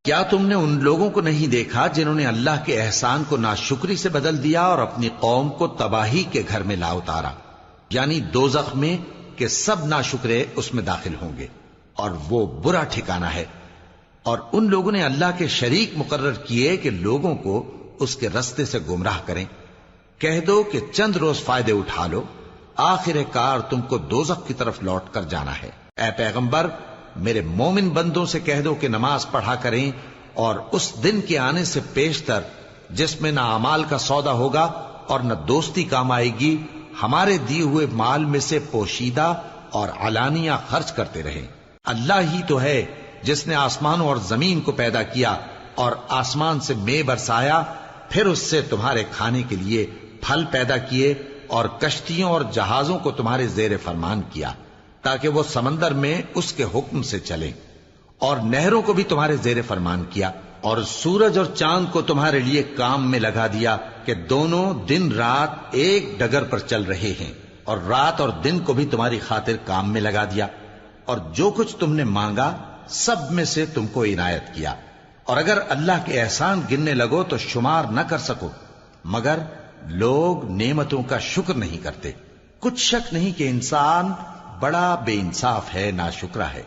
کیا تم نے ان لوگوں کو نہیں دیکھا جنہوں نے اللہ کے احسان کو ناشکری سے بدل دیا اور اپنی قوم کو تباہی کے گھر میں لا اتارا، یعنی دوزخ میں، کہ سب ناشکرے اس میں داخل ہوں گے اور وہ برا ٹھکانہ ہے۔ اور ان لوگوں نے اللہ کے شریک مقرر کیے کہ لوگوں کو اس کے رستے سے گمراہ کریں۔ کہہ دو کہ چند روز فائدے اٹھا لو، آخر کار تم کو دوزخ کی طرف لوٹ کر جانا ہے۔ اے پیغمبر، میرے مومن بندوں سے کہہ دو کہ نماز پڑھا کریں، اور اس دن کے آنے سے پیشتر جس میں نہ اعمال کا سودا ہوگا اور نہ دوستی کام آئے گی، ہمارے دیے ہوئے مال میں سے پوشیدہ اور علانیہ خرچ کرتے رہیں۔ اللہ ہی تو ہے جس نے آسمانوں اور زمین کو پیدا کیا اور آسمان سے مے برسایا، پھر اس سے تمہارے کھانے کے لیے پھل پیدا کیے اور کشتیوں اور جہازوں کو تمہارے زیر فرمان کیا تاکہ وہ سمندر میں اس کے حکم سے چلیں، اور نہروں کو بھی تمہارے زیر فرمان کیا، اور سورج اور چاند کو تمہارے لیے کام میں لگا دیا کہ دونوں دن رات ایک ڈگر پر چل رہے ہیں، اور رات اور دن کو بھی تمہاری خاطر کام میں لگا دیا، اور جو کچھ تم نے مانگا سب میں سے تم کو عنایت کیا، اور اگر اللہ کے احسان گننے لگو تو شمار نہ کر سکو، مگر لوگ نعمتوں کا شکر نہیں کرتے۔ کچھ شک نہیں کہ انسان بڑا بے انصاف ہے، ناشکرا ہے۔